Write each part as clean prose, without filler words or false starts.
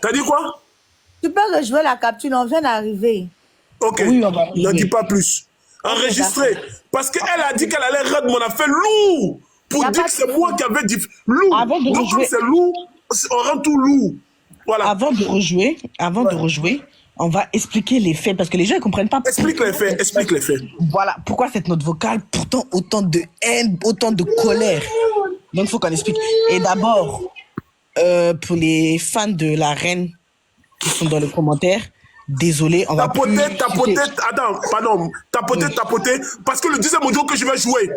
T'as dit quoi? Tu peux rejouer la capture, on vient d'arriver. Ok, Oui, on va n'en dis rejouer. pas plus. Enregistré. d'accord. Parce qu'elle a dit qu'elle allait rendre mon affaire lourd. Pour Y a dire pas que de c'est moi souci. qui avais dit lourd. Avant de Donc comme rejouer, c'est lourd, on rend tout lourd. Voilà. avant Ouais. de rejouer, on va expliquer les faits parce que les gens ne comprennent pas Explique les faits, explique les faits. voilà pourquoi cette note vocale, pourtant autant de haine, autant de colère. Donc il faut qu'on explique. Et d'abord, pour les fans de la reine qui sont dans les commentaires, désolé, on va plus citer. Attends, pardon, tapoter, parce que le deuxième audio que je vais jouer,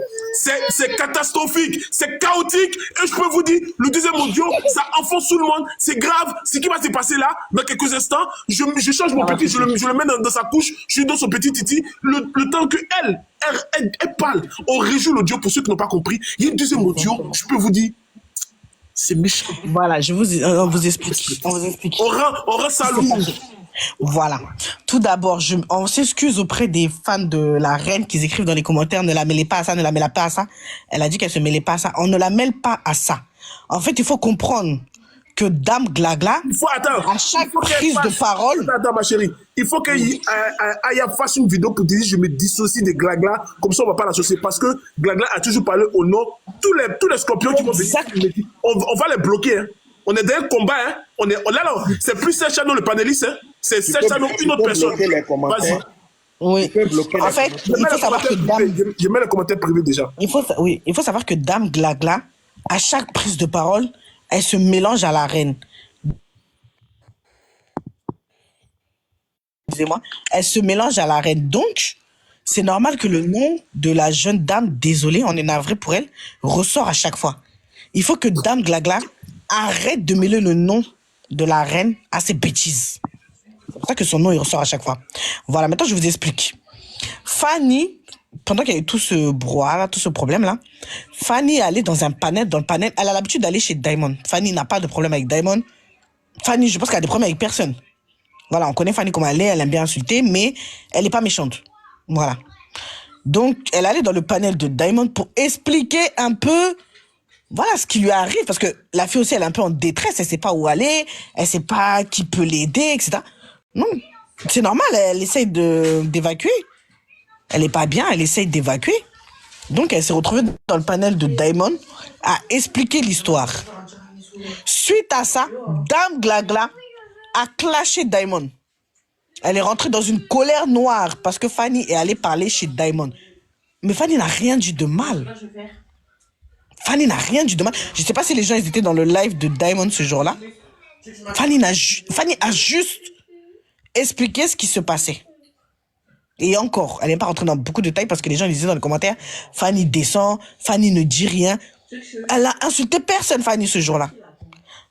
c'est catastrophique, c'est chaotique, et je peux vous dire, le deuxième audio, ça enfonce tout le monde, c'est grave, ce qui va se passer là, dans quelques instants, je change mon petit, je le mets dans sa couche, je lui donne son petit titi, le temps que elle parle, on réjoue l'audio pour ceux qui n'ont pas compris, il y a un deuxième audio, je peux vous dire, c'est méchant. Voilà, on vous explique. On vous explique. On rend ça lourd. Voilà. Tout d'abord, on s'excuse auprès des fans de la reine qui écrivent dans les commentaires, ne la mêlez pas à ça, ne la mêlez pas à ça. Elle a dit qu'elle se mêlait pas à ça. On ne la mêle pas à ça. En fait, il faut comprendre que Dame Glagla, Il faut attendre. à chaque prise de parole. Attends, ma chérie. Il faut qu'Aya fasse une vidéo pour dire je me dissocie de Glagla. Comme ça, on ne va pas l'associer. Parce que Glagla a toujours parlé au nom. Tous les scorpions qui vont venir, on va les bloquer. Hein. On est dans un combat. Hein. Là, c'est plus Serge Chano le panéliste. Hein. C'est Serge Chano, une autre personne. Vas-y. Oui. En fait, il faut savoir que Dame. Je mets les commentaires privés déjà. Il faut savoir que Dame Glagla, à chaque prise de parole, elle se mélange à la reine. Excusez-moi. Elle se mélange à la reine. Donc, c'est normal que le nom de la jeune dame, désolée, on est navré pour elle, ressort à chaque fois. Il faut que Dame Glagla arrête de mêler le nom de la reine à ses bêtises. C'est pour ça que son nom, il ressort à chaque fois. Voilà, maintenant, je vous explique. Fanny, pendant qu'il y a eu tout ce brouhaha, tout ce problème-là, Fanny est allée dans un panel. Dans le panel, elle a l'habitude d'aller chez Diamond. Fanny n'a pas de problème avec Diamond. Fanny, je pense qu'elle a des problèmes avec personne. Voilà, on connaît Fanny comme elle est, elle aime bien insulter, mais elle n'est pas méchante. Voilà. Donc, elle est allée dans le panel de Diamond pour expliquer un peu, voilà, ce qui lui arrive, parce que la fille aussi, elle est un peu en détresse, elle ne sait pas où aller, elle ne sait pas qui peut l'aider, etc. Non, c'est normal, elle essaye d'évacuer. Elle n'est pas bien, elle essaye d'évacuer. Donc, elle s'est retrouvée dans le panel de Diamond à expliquer l'histoire. Suite à ça, Dame Glagla a clashé Diamond. Elle est rentrée dans une colère noire parce que Fanny est allée parler chez Diamond. Mais Fanny n'a rien dit de mal. Fanny n'a rien dit de mal. Je ne sais pas si les gens ils étaient dans le live de Diamond ce jour-là. Fanny a juste expliqué ce qui se passait. Et encore, elle n'est pas rentrée dans beaucoup de détails parce que les gens disaient dans les commentaires, Fanny descend, Fanny ne dit rien. Elle a insulté personne, Fanny, ce jour-là.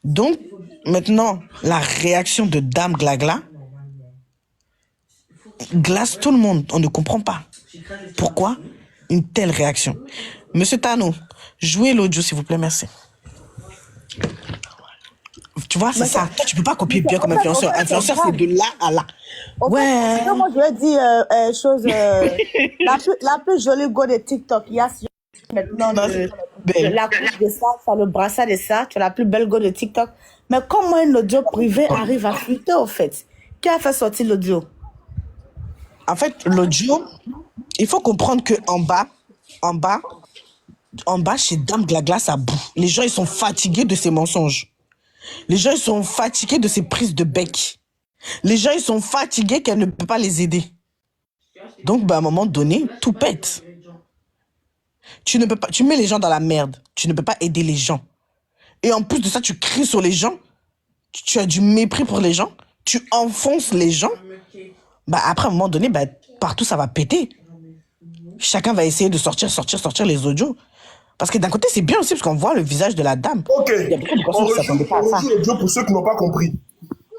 Donc, maintenant, la réaction de Dame Glagla glace tout le monde. On ne comprend pas. Pourquoi une telle réaction? Monsieur Tano, jouez l'audio, s'il vous plaît, merci. Tu vois, c'est ça. Tu peux pas copier bien comme influenceur. Influenceur, c'est de là à là. Ouais. Moi, je vais dire chose. La plus jolie go de TikTok, il y a maintenant la coupe de ça, le brassard de ça. Tu as la plus belle go de TikTok. Mais comment un audio privé arrive à fuiter, au fait? Qui a fait sortir l'audio? En fait, l'audio, il faut comprendre que en bas, chez Dame Glagla, ça boue. Les gens, ils sont fatigués de ces mensonges. Les gens, ils sont fatigués de ces prises de bec. Les gens, ils sont fatigués qu'elle ne peut pas les aider. Donc, à un moment donné, tout pète. Tu ne peux pas, tu mets les gens dans la merde. Tu ne peux pas aider les gens. Et en plus de ça, tu cries sur les gens. Tu as du mépris pour les gens. Tu enfonces les gens. Après, à un moment donné, partout, ça va péter. Chacun va essayer de sortir les audios. Parce que d'un côté, c'est bien aussi, parce qu'on voit le visage de la dame. Ok, on rejoue l'audio pour ceux qui n'ont pas compris.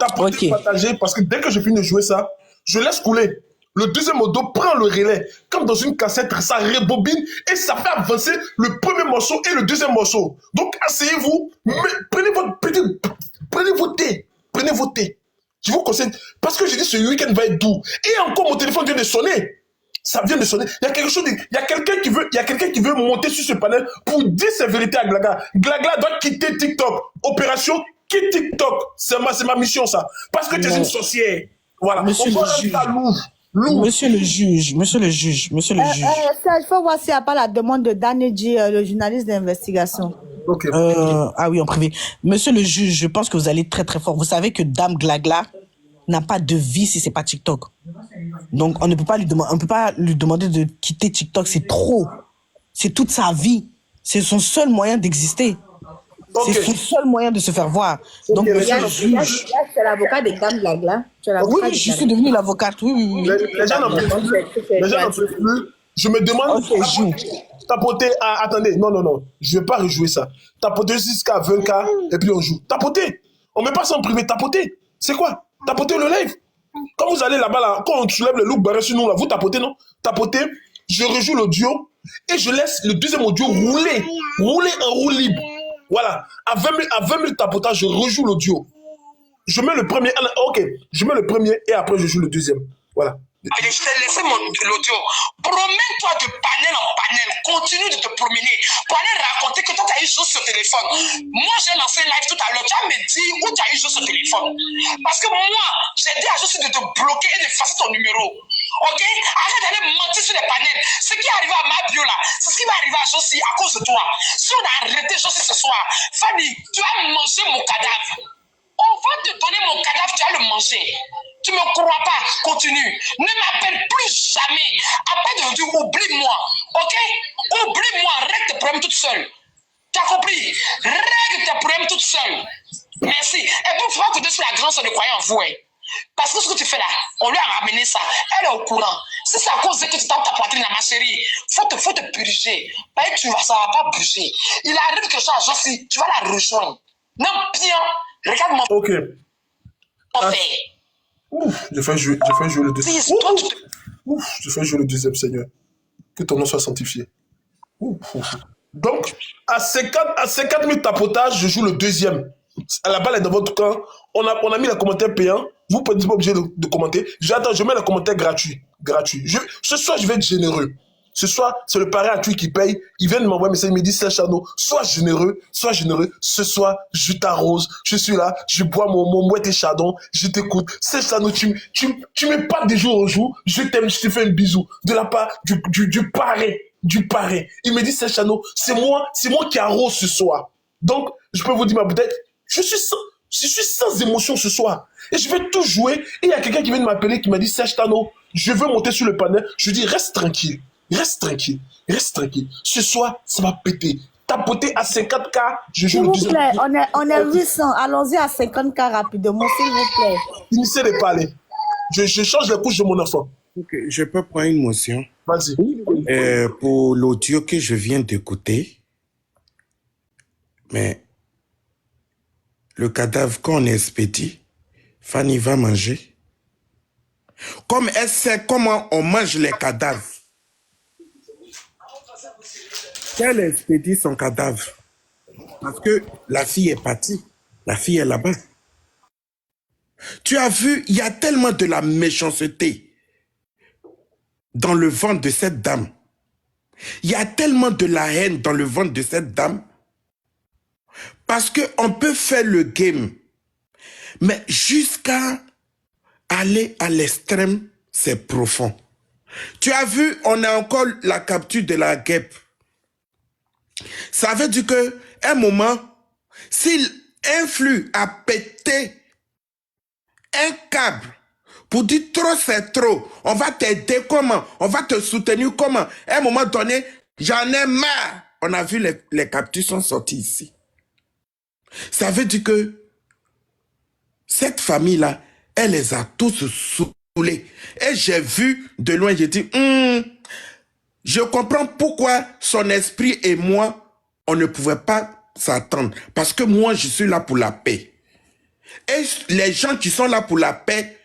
Tapoter, partager, parce que dès que je finis de jouer ça, je laisse couler. Le deuxième audio prend le relais. Comme dans une cassette, ça rebobine et ça fait avancer le premier morceau et le deuxième morceau. Donc, asseyez-vous, prenez vos thés. Je vous conseille, parce que j'ai dit ce week-end va être doux. Et encore, mon téléphone vient de sonner. Ça vient de sonner. Il y a quelqu'un qui veut monter sur ce panel pour dire sa vérité à Glagla. Glagla doit quitter TikTok. Opération quitte TikTok. C'est ma mission, ça. Parce que tu es une sorcière. Voilà. Monsieur le juge. Monsieur le juge. Il faut voir s'il n'y a pas la demande de Danny, le journaliste d'investigation. Ok. Ah oui, en privé. Monsieur le juge, je pense que vous allez très très fort. Vous savez que Dame Glagla n'a pas de vie si c'est pas TikTok. Donc on ne peut pas lui demander de quitter TikTok, c'est trop. C'est toute sa vie. C'est son seul moyen d'exister. Okay. C'est son seul moyen de se faire voir. Donc, monsieur le juge... Tu es l'avocat de Dame Glagla. Oui, je suis devenue l'avocate. Oui. Les gens n'en peuvent plus. Je me demande... Tapoter... attendez, non. Je ne vais pas rejouer ça. Tapoter jusqu'à 20K et puis on joue. Tapoter. On ne met pas ça en privé. Tapoter. C'est quoi? Tapoter le live. Quand vous allez là-bas, là, quand on soulève le look barré sur nous, là, vous tapotez, non? Tapotez. Je rejoue l'audio et je laisse le deuxième audio rouler en roue libre. Voilà, à 20 000 tapotages, je rejoue l'audio. Je mets le premier, je mets le premier et après je joue le deuxième. Voilà. Je t'ai laissé l'audio. Promène-toi de panel en panel. Continue de te promener pour aller raconter que toi, tu as eu juste ce téléphone. Moi, j'ai lancé live tout à l'heure. Tu vas me dire où tu as eu juste ce téléphone. Parce que moi, j'ai dit à juste de te bloquer et d'effacer ton numéro. Ok? Arrête d'aller mentir sur les panels. Ce qui est arrivé à ma bio là, c'est ce qui va arriver à Josie à cause de toi. Si on a arrêté Josie ce soir, Fanny, tu vas manger mon cadavre. On va te donner mon cadavre, tu vas le manger. Tu ne me crois pas, continue. Ne m'appelle plus jamais. Après de dire oublie-moi. Ok? Oublie-moi, règle tes problèmes toute seule. Tu as compris? Règle tes problèmes toute seule. Merci. Et puis, il faut que tu sois la grande sœur de croyant en vous. Hein. Parce que ce que tu fais là, on lui a ramené ça. Elle est au courant. Si c'est à cause de que tu tapes ta poitrine, ma chérie, faut te purger. Ça va pas bouger. Il arrive que ça, Josie, tu vas la rejoindre. Non, bien. Regarde mon... Ok. J'ai failli jouer le deuxième. J'ai failli jouer le deuxième, Seigneur. Que ton nom soit sanctifié. Donc, à 54 000 tapotages, je joue le deuxième. La balle est dans votre camp. On a mis les commentaires payants. Vous n'êtes pas obligé de commenter. Je mets les commentaires gratuits. Ce soir, je vais être généreux. Ce soir, c'est le pari à qui qui paye. Il vient de m'envoyer un message, il me dit, Serge Chano, sois généreux. Ce soir, je t'arrose. Je suis là, je bois mon mouette et chardon. Je t'écoute. Serge Chano, tu me parles des jours au jour. Je t'aime, je te fais un bisou. De la part du parrain. Il me dit, Serge Chano, c'est moi qui arrose ce soir. Donc, je peux vous dire ma bouteille. Je suis sans émotion ce soir. Et je vais tout jouer. Et il y a quelqu'un qui vient de m'appeler qui m'a dit, Serge Chano, je veux monter sur le panel. Je lui dis, reste tranquille. Ce soir, ça va péter. Tapoter à 54K, je joue le deuxième. S'il vous plaît, on est 800. Allons-y à 50K rapidement, s'il vous plaît. Finissez de parler. Je change les couches de mon enfant. Ok, je peux prendre une motion. Vas-y. Pour l'audio que je viens d'écouter, mais le cadavre qu'on expédie, Fanny va manger. Comme elle sait comment on mange les cadavres. Elle expédie son cadavre. Parce que la fille est partie. La fille est là-bas. Tu as vu, il y a tellement de la méchanceté dans le ventre de cette dame. Il y a tellement de la haine dans le ventre de cette dame. Parce qu'on peut faire le game. Mais jusqu'à aller à l'extrême, c'est profond. Tu as vu, on a encore la capture de la guêpe. Ça veut dire qu'à un moment, s'il influe à péter un câble pour dire trop c'est trop, on va t'aider comment, on va te soutenir comment, à un moment donné, j'en ai marre. On a vu les captures sont sorties ici. Ça veut dire que cette famille-là, elle les a tous saoulés. Et j'ai vu de loin, j'ai dit, je comprends pourquoi son esprit et moi, on ne pouvait pas s'attendre. Parce que moi, je suis là pour la paix. Et les gens qui sont là pour la paix,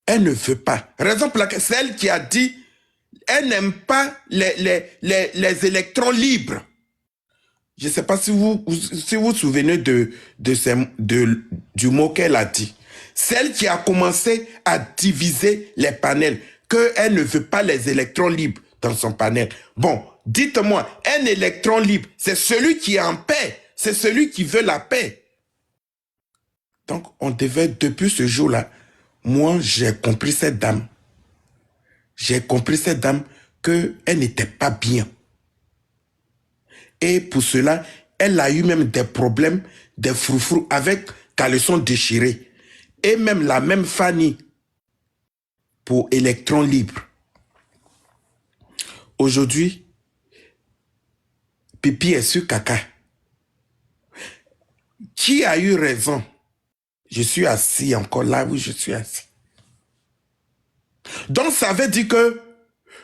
elle ne veut pas. Raison pour laquelle c'est elle qui a dit, elle n'aime pas les électrons libres. Je ne sais pas si vous vous souvenez du mot qu'elle a dit. Celle qui a commencé à diviser les panels, qu'elle ne veut pas les électrons libres dans son panel. Bon, dites-moi, un électron libre, c'est celui qui est en paix, c'est celui qui veut la paix. Donc, on devait, depuis ce jour-là, moi, j'ai compris cette dame. J'ai compris cette dame qu'elle n'était pas bien. Et pour cela, elle a eu même des problèmes, des froufrous avec caleçon déchiré. Et même la même Fanny pour électron libre. Aujourd'hui, pipi est sur caca. Qui a eu raison? Je suis assis encore là où je suis assis. Donc, ça veut dire que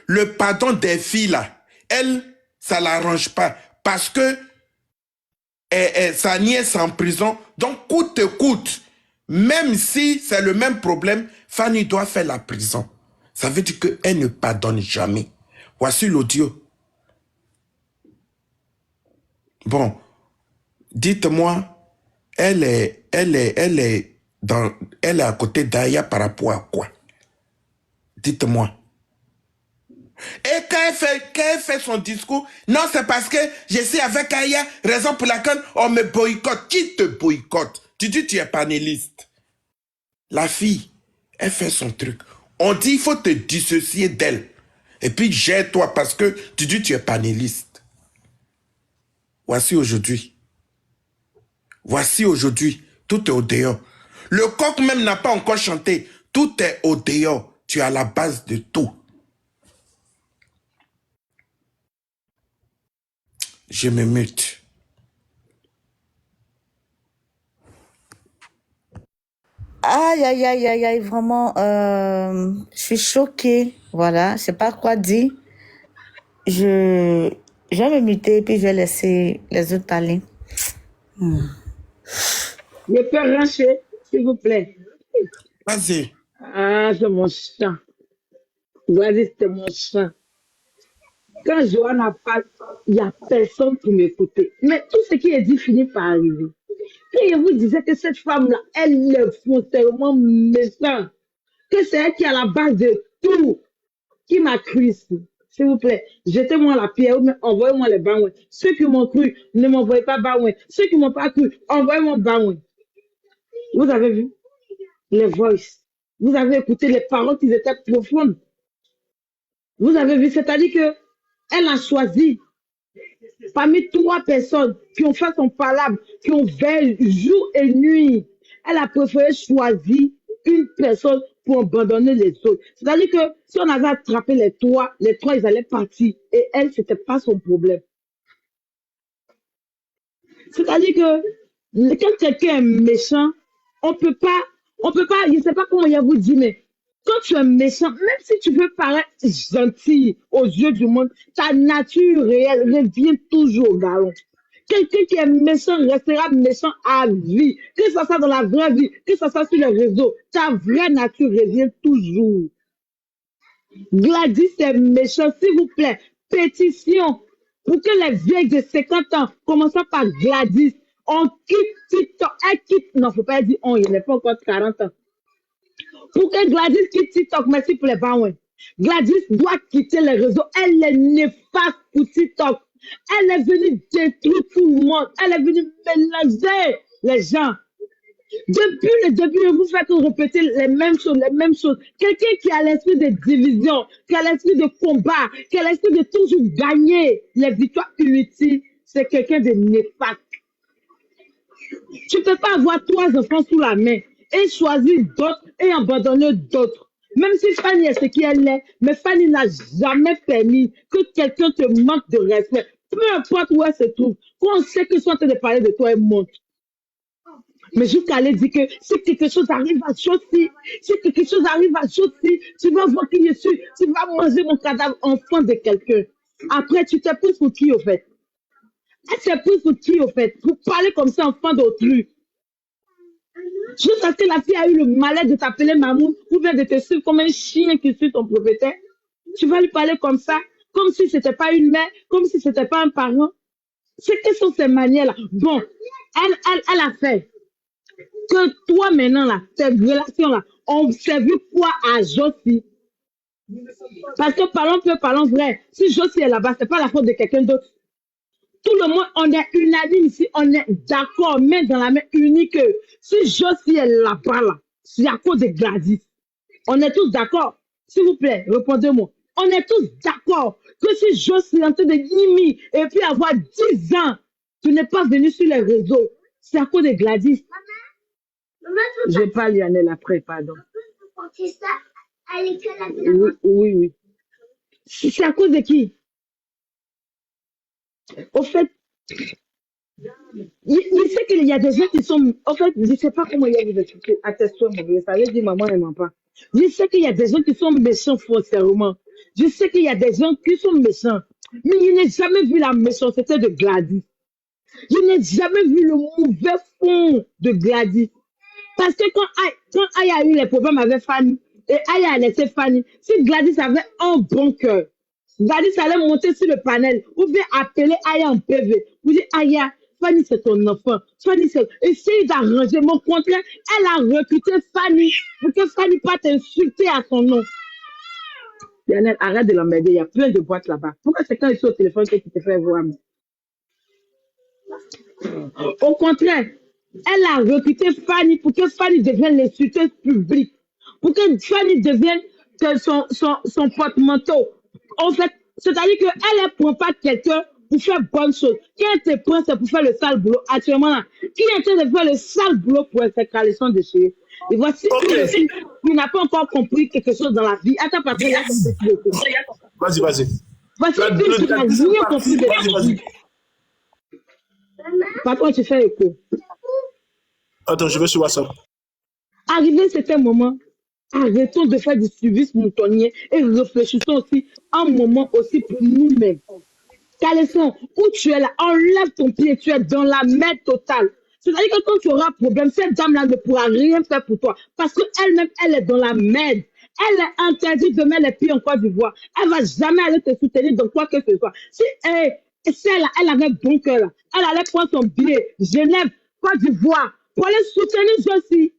le pardon des filles, là, elle, ça ne l'arrange pas. Parce que sa nièce est en prison. Donc, coûte que coûte, même si c'est le même problème, Fanny doit faire la prison. Ça veut dire qu'elle ne pardonne jamais. Voici l'audio. Bon, dites-moi, elle est à côté d'Aya par rapport à quoi? Dites-moi. Et quand elle fait son discours, non, c'est parce que je suis avec Aya, raison pour laquelle on me boycotte. Qui te boycotte? Tu dis tu es panéliste. La fille, elle fait son truc. On dit il faut te dissocier d'elle. Et puis gère-toi parce que tu dis tu es panéliste. Voici aujourd'hui. Voici aujourd'hui. Tout est au dehors. Le coq même n'a pas encore chanté. Tout est au dehors. Tu es à la base de tout. Je me mute. Aïe, aïe, aïe, aïe, aïe, vraiment, je suis choquée. Voilà, je sais pas quoi dire. Je vais me muter et puis je vais laisser les autres parler. Je peux rancher, s'il vous plaît. Vas-y. Ah, c'est mon sang. Vas-y, c'est mon sang. Quand Johanna parle, il n'y a personne pour m'écouter. Mais tout ce qui est dit finit par arriver. Et je vous disais que cette femme-là, elle est foncièrement méchante. Que c'est elle qui est à la base de tout. Qui m'a cru ici? S'il vous plaît, jetez-moi la pierre ou envoyez-moi les baouins. Ceux qui m'ont cru, ne m'envoyez pas baouins. Ceux qui ne m'ont pas cru, envoyez-moi baouins. Vous avez vu les voices. Vous avez écouté les paroles qui étaient profondes. Vous avez vu, c'est-à-dire que elle a choisi parmi 3 personnes qui ont fait son palabre, qui ont veillé jour et nuit. Elle a préféré choisir une personne pour abandonner les autres. C'est-à-dire que si on avait attrapé les 3, ils allaient partir. Et elle, c'était pas son problème. C'est-à-dire que quand quelqu'un est méchant, on peut pas, je ne sais pas comment il vous dire, mais quand tu es méchant, même si tu veux paraître gentil aux yeux du monde, ta nature réelle revient toujours au galon. Quelqu'un qui est méchant restera méchant à vie. Que ce soit dans la vraie vie, que ce soit sur les réseaux, ta vraie nature revient toujours. Gladys est méchant, s'il vous plaît. Pétition pour que les vieilles de 50 ans, commençant par Gladys, on quitte TikTok. Elle quitte, non, faut pas dire on, il n'est pas encore 40 ans. Pour que Gladys quitte TikTok, merci pour les bains. Gladys doit quitter les réseaux. Elle est néfaste pour TikTok. Elle est venue détruire tout le monde. Elle est venue mélanger les gens. Depuis le début, vous faites répéter les mêmes choses. Quelqu'un qui a l'esprit de division, qui a l'esprit de combat, qui a l'esprit de toujours gagner les victoires inutiles, c'est quelqu'un de néfaste. Tu ne peux pas avoir 3 enfants sous la main et choisir d'autres et abandonner d'autres. Même si Fanny est ce qu'elle est, mais Fanny n'a jamais permis que quelqu'un te manque de respect. Peu importe où elle se trouve, quand on sait qu'ils sont en train de parler de toi, elle monte. Mais jusqu'à aller dire que si quelque chose arrive à Chaussy, tu vas voir qui je suis, tu vas manger mon cadavre enfant de quelqu'un. Après, tu t'es pris pour qui au fait? Elle s'est prise pour qui au fait? Pour parler comme ça enfant d'autrui. Juste parce que la fille a eu le malheur de t'appeler Mamoun ou bien de te suivre comme un chien qui suit ton propriétaire, tu vas lui parler comme ça, comme si c'était pas une mère, comme si c'était pas un parent. Quelles sont ces manières-là? Bon, elle a fait que toi maintenant là, tes relations-là, ont servi quoi à Jossy? Parce que parlons vrai, si Jossy est là-bas, c'est pas la faute de quelqu'un d'autre. Tout le monde, on est unanime ici, on est d'accord, main dans la main, unie que si Josie est là-bas, là, c'est à cause de Gladys. On est tous d'accord. S'il vous plaît, répondez-moi. On est tous d'accord que si Josie est en train de Yimi et puis avoir 10 ans, tu n'es pas venu sur les réseaux, c'est à cause de Gladys. Je parle Lionel après, pardon. Oui. C'est à cause de qui? Au fait, il sait qu'il y a des gens qui sont. En fait, je ne sais pas comment il y a vous expliquer. Atteste-toi, mon vieux. Ça veut dire maman ne ment pas. Je sais qu'il y a des gens qui sont méchants foncièrement. Je sais qu'il y a des gens qui sont méchants. Mais je n'ai jamais vu la méchanceté de Gladys. Je n'ai jamais vu le mauvais fond de Gladys. Parce que quand Aya a eu les problèmes avec Fanny, et Aya a laissé Fanny, si Gladys avait un bon cœur, Gladys allait monter sur le panel, ou bien appeler Aya en PV. Vous dites, Aya, Fanny c'est ton enfant. Fanny c'est... Essayez d'arranger. Mon contraire, elle a recruté Fanny pour que Fanny ne pas t'insulter à son nom. Lionel, arrête de l'emmerder. Il y a plein de boîtes là-bas. Pourquoi c'est quand ils sont au téléphone que tu te fais voir? Au contraire, elle a recruté Fanny pour que Fanny devienne l'insulteuse publique. Pour que Fanny devienne son porte-manteau. En fait, c'est-à-dire qu'elle ne prend pas quelqu'un pour faire bonne chose. Qui elle te prend, c'est pour faire le sale boulot. Actuellement, là, qui est en train de faire le sale boulot pour faire son déchiré? Et voici il n'a pas encore compris quelque chose dans la vie. Attends, parce qu'il a compris. Vas-y. Voici une qui n'a rien compris de la vie. Papa, tu fais écho. Attends, je vais sur WhatsApp. Arrivé à certain moment, arrêtons de faire du service moutonnier et réfléchissons aussi un moment aussi pour nous-mêmes. Caleçon, où tu es là, enlève ton pied, tu es dans la merde totale. C'est-à-dire que quand tu auras problème, cette dame-là ne pourra rien faire pour toi. Parce qu'elle-même, elle est dans la merde. Elle est interdite de mettre les pieds en Côte d'Ivoire. Elle ne va jamais aller te soutenir dans quoi que ce soit. Si celle-là, elle avait bon cœur, là, elle allait prendre son billet, Genève, Côte d'Ivoire, pour aller soutenir Josie.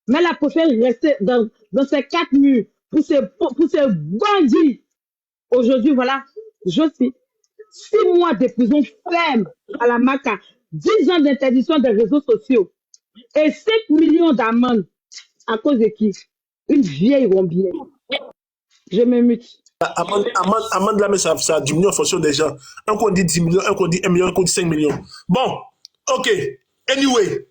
Mais elle a préféré rester dans ces 4 murs pour ces bandits. Aujourd'hui, voilà, Josie. 6 mois de prison ferme à la MACA, 10 ans d'interdiction des réseaux sociaux et 5 millions d'amendes. À cause de qui? Une vieille rombière. Je me mute. Amende là, mais ça diminue en fonction des gens. Un coup on dit 10 millions, un coup on dit 1 million, un coup on dit 5 millions. Bon, ok. Anyway.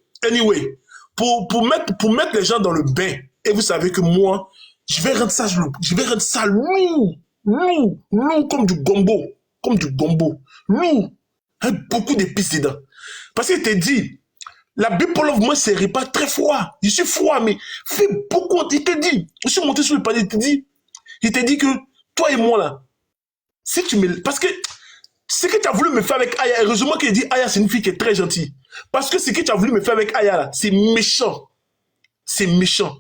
Pour mettre les gens dans le bain, et vous savez que moi, je vais rendre ça lourd comme du gombo. Lourd. Avec beaucoup d'épices dedans. Parce qu'il te dit, la People of moi, c'est repas très froid. Je suis froid, mais fais beaucoup. Il te dit, je suis monté sur le panier, il te dit que toi et moi, là, si tu me... Parce que ce que tu as voulu me faire avec Aya, heureusement qu'il dit Aya, c'est une fille qui est très gentille. Parce que ce que tu as voulu me faire avec Aya, là, c'est méchant. C'est méchant.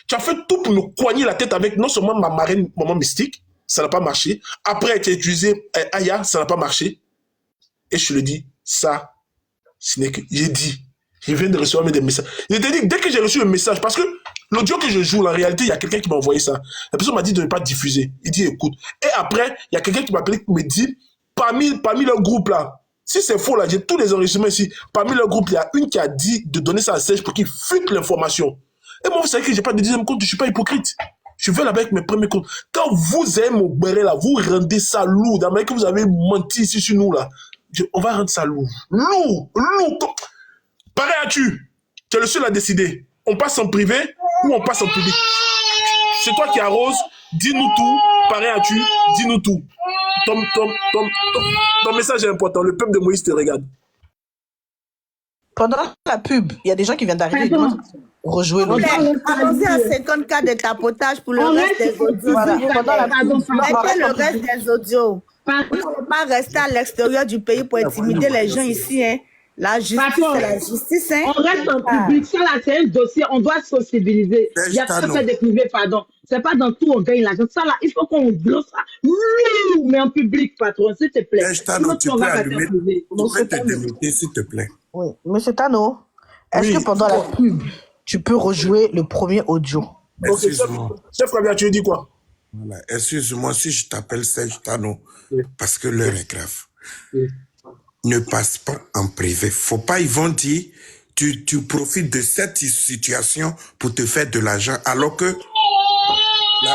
Tu as fait tout pour me coigner la tête avec non seulement ma marraine, maman mystique, ça n'a pas marché. Après, tu as utilisé Aya, ça n'a pas marché. Et je te le dis, ça, ce n'est que... J'ai dit, je viens de recevoir des messages. Je te dis, dès que j'ai reçu un message, parce que l'audio que je joue, en réalité, il y a quelqu'un qui m'a envoyé ça. La personne m'a dit de ne pas diffuser. Il dit, écoute. Et après, il y a quelqu'un qui m'a appelé, qui me dit, parmi le groupe là, si c'est faux là, j'ai tous les enregistrements ici, parmi le groupe, il y a une qui a dit de donner ça à Serge pour qu'il fuite l'information. Et moi, vous savez que j'ai pas de deuxième compte, je suis pas hypocrite. Je vais là-bas avec mes premiers comptes. Quand vous avez mon béret là, vous rendez ça lourd. D'abord que vous avez menti ici sur nous là, on va rendre ça lourd. Lourd. Pareil as-tu. Tu es le seul à décider. On passe en privé ou on passe en public. C'est toi qui arrose. Dis-nous tout. Pareil as-tu. Dis-nous tout. Ton message est important. Le peuple de Moïse te regarde. Pendant la pub, il y a des gens qui viennent d'arriver. Rejouer le Allons-y à 50K de tapotage pour le reste des audios. Voilà. Mettez le reste des audios. Vous ne pas rester à l'extérieur du pays pour intimider les gens ici. Hein. La justice, c'est la justice. Hein. On reste en public. Ça, là, c'est un dossier. On doit sensibiliser. Il y a pas fait de privé, pardon. C'est pas dans tout on gagne l'argent. Ça, là, il faut qu'on bloque ça. Mais en public, patron, s'il te plaît. Tu peux allumer. Tu peux te démuter, s'il te plaît. Oui. Monsieur Tano, est-ce que pendant la pub, tu peux rejouer le premier audio? Excuse-moi. Chef Fabien, tu dis quoi? Voilà. Excuse-moi si je t'appelle Serge Tano, parce que l'heure est grave. ne passe pas en privé. Faut pas, ils vont dire, tu profites de cette situation pour te faire de l'argent, alors que...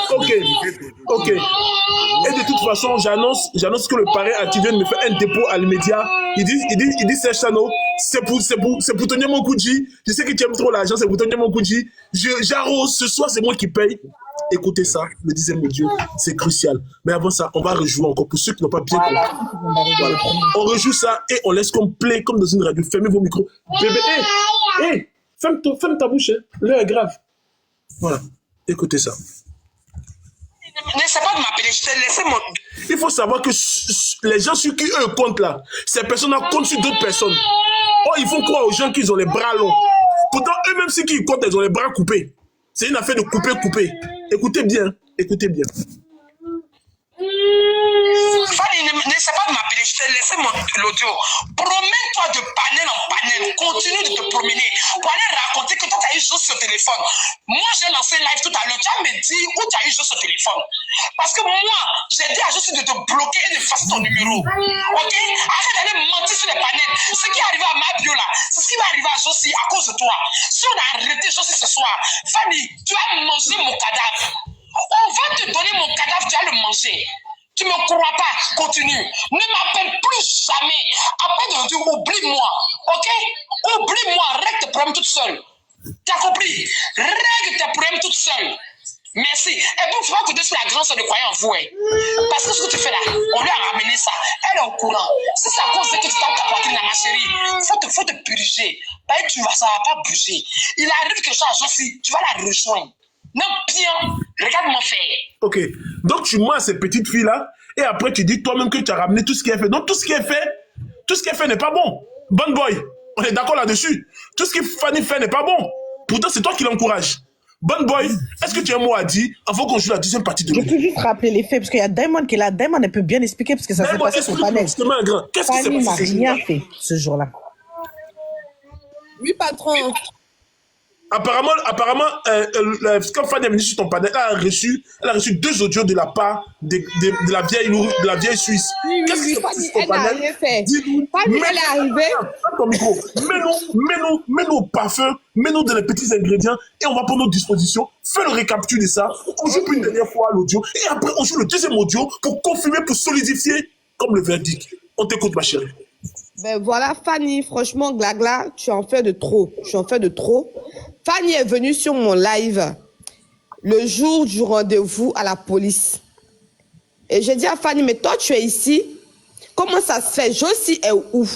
Ok. Et de toute façon, j'annonce que le parrain activé me fait un dépôt à l'immédiat. Il dit Serge Tano, c'est pour tenir mon Kouji. Je sais que tu aimes trop l'argent, c'est pour tenir mon Kouji. J'arrose, ce soir, c'est moi qui paye. Écoutez ça, le 10e audio, c'est crucial. Mais avant ça, on va rejouer encore pour ceux qui n'ont pas bien compris. Voilà. On rejoue ça et on laisse comme play, comme dans une radio. Fermez vos micros. Bébé, ferme ta bouche, hein. L'heure est grave. Voilà, écoutez ça. N'essaie pas de m'appeler, je t'ai laissé mon... Il faut savoir que les gens sur qui eux comptent là, ces personnes-là comptent sur d'autres personnes. Oh, ils font croire aux gens qu'ils ont les bras longs. Pourtant, eux-mêmes, ceux qui comptent, ils ont les bras coupés. C'est une affaire de couper. Écoutez bien. Fanny, n'essaie pas de m'appeler, je t'ai laissé l'audio. Promets-toi de panel en panel, continue de te promener pour aller raconter que toi tu as eu juste ce téléphone. Moi j'ai lancé live tout à l'heure, tu vas me dire où tu as eu juste ce téléphone. Parce que moi, j'ai dit à Josie de te bloquer et d'effacer ton numéro. Ok? Arrête d'aller mentir sur les panels. Ce qui est arrivé à ma bio là, c'est ce qui va arriver à Josie à cause de toi. Si on a arrêté Josie ce soir, Fanny, tu as mangé mon cadavre. On va te donner mon cadavre, tu vas le manger. Tu ne me crois pas, continue. Ne m'appelle plus jamais. Après de dire oublie-moi, ok? Oublie-moi, règle tes problèmes toute seule. Tu as compris? Règle tes problèmes toute seule. Merci. Et puis, il faut que tu sois la grande sœur de croyant en vous. Hein. Parce que ce que tu fais là, on lui a ramené ça. Elle est au courant. Si c'est à cause de que tu t'as ta poitrine, ma chérie, faut te purger. Ben, ça va pas bouger. Il arrive quelque chose aussi, tu vas la rejoindre. Non, bien, regarde-moi faire. Ok, donc tu mens à ces petites filles-là, et après tu dis toi-même que tu as ramené tout ce qui est fait. Donc tout ce qui est fait n'est pas bon. Bon boy, on est d'accord là-dessus. Tout ce que Fanny fait n'est pas bon. Pourtant, c'est toi qui l'encourage. Bon boy, est-ce que tu as un mot à dire avant qu'on joue la deuxième partie de Je peux juste rappeler les faits, parce qu'il y a Diamond qui est là. Diamond, elle peut bien expliquer, parce que ça s'est passé sur panel. Qu'est-ce qui s'est Fanny n'a passé rien fait ce jour-là. Oui, patron. Apparemment, quand Fanny est venue sur ton panel, elle a reçu 2 audios de la part de la vieille Suisse. Qu'est-ce qui s'est passé sur ton panel? Dis-nous. Fanny, elle est arrivée. Ton micro. Mets-nous au parfum, mets-nous dans les petits ingrédients et on va prendre nos dispositions. Fais le récapitule de ça. On joue une dernière fois l'audio et après on joue le deuxième audio pour confirmer, pour solidifier comme le verdict. On t'écoute, ma chérie. Ben voilà, Fanny, franchement, Glagla, tu en fais de trop. Fanny est venue sur mon live le jour du rendez-vous à la police. Et j'ai dit à Fanny, mais toi, tu es ici. Comment ça se fait? Josie est où?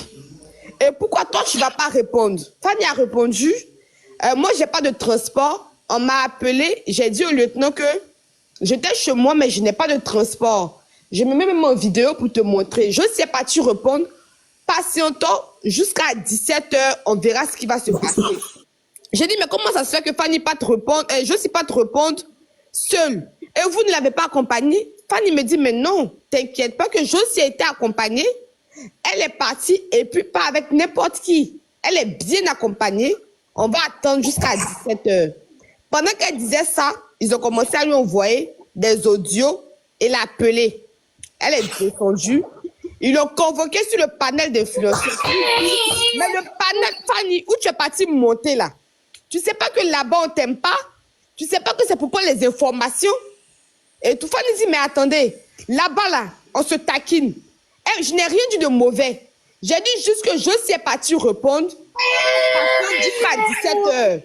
Et pourquoi toi, tu ne vas pas répondre? Fanny a répondu, moi, j'ai pas de transport. On m'a appelé, j'ai dit au lieutenant que j'étais chez moi, mais je n'ai pas de transport. Je mets même en vidéo pour te montrer. Josie est partie répondre. Patientons jusqu'à 17h, on verra ce qui va se passer. J'ai dit, mais comment ça se fait que Fanny pas te répondre, je ne sais pas te répondre seule. Et vous ne l'avez pas accompagnée? Fanny me dit, mais non, t'inquiète pas que Josie a été accompagnée. Elle est partie et puis pas avec n'importe qui. Elle est bien accompagnée. On va attendre jusqu'à 17h. Pendant qu'elle disait ça, ils ont commencé à lui envoyer des audios et l'appeler. Elle est descendue. Ils l'ont convoqué sur le panel d'influenceurs. Mais le panel, Fanny, où tu es parti monter là? Tu sais pas que là-bas on t'aime pas? Tu sais pas que c'est pour prendre les informations? Et tout Fanny dit, mais attendez, là-bas là, on se taquine. Eh, je n'ai rien dit de mauvais. J'ai dit juste que je suis parti répondre jusqu'à 17h.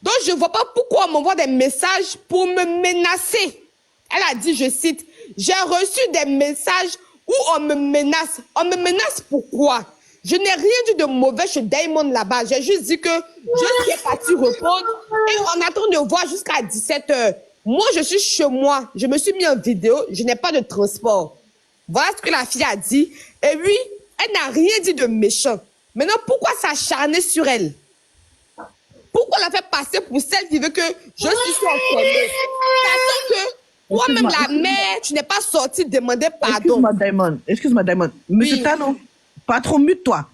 Donc je vois pas pourquoi on m'envoie des messages pour me menacer. Elle a dit, je cite, j'ai reçu des messages où on me menace. On me menace pourquoi? Je n'ai rien dit de mauvais chez Diamond là-bas. J'ai juste dit que je suis parti répondre et on attend de voir jusqu'à 17h. Moi, je suis chez moi. Je me suis mis en vidéo. Je n'ai pas de transport. Voilà ce que la fille a dit. Et oui, elle n'a rien dit de méchant. Maintenant, pourquoi s'acharner sur elle? Pourquoi la faire passer pour celle qui veut que je suis enfermée? Sachant que toi-même, la mère, tu n'es pas sortie demander pardon. Excuse-moi, Diamond. Monsieur Tano, pas trop, mute-toi.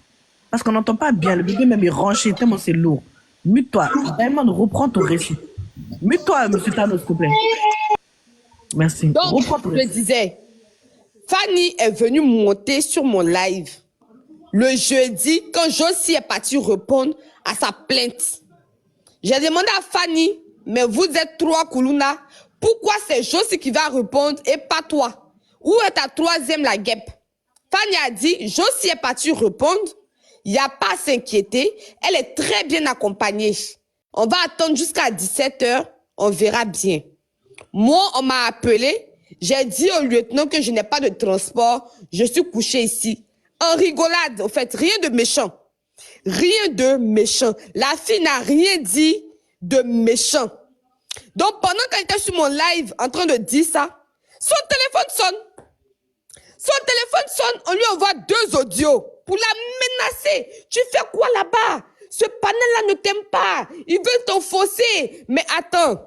Parce qu'on n'entend pas bien. Le bébé même est ranché, tellement c'est lourd. Mute-toi. Diamond, reprends ton récit. Mute-toi, monsieur Tano, s'il te plaît. Merci. Donc, je disais, Fanny est venue monter sur mon live le jeudi, quand Josie est parti répondre à sa plainte. J'ai demandé à Fanny, mais vous êtes trois Koulouna, pourquoi c'est Josie qui va répondre et pas toi? Où est ta troisième la guêpe? Fanny a dit, Josie est partie répondre, il n'y a pas à s'inquiéter, elle est très bien accompagnée. On va attendre jusqu'à 17h, on verra bien. Moi, on m'a appelé, j'ai dit au lieutenant que je n'ai pas de transport, je suis couché ici. En rigolade, en fait, rien de méchant. Rien de méchant. La fille n'a rien dit de méchant. Donc, pendant qu'elle était sur mon live en train de dire ça, son téléphone sonne. Son téléphone sonne, on lui envoie 2 audios pour la menacer. Tu fais quoi là-bas? Ce panel-là ne t'aime pas. Il veut t'enfoncer. Mais attends,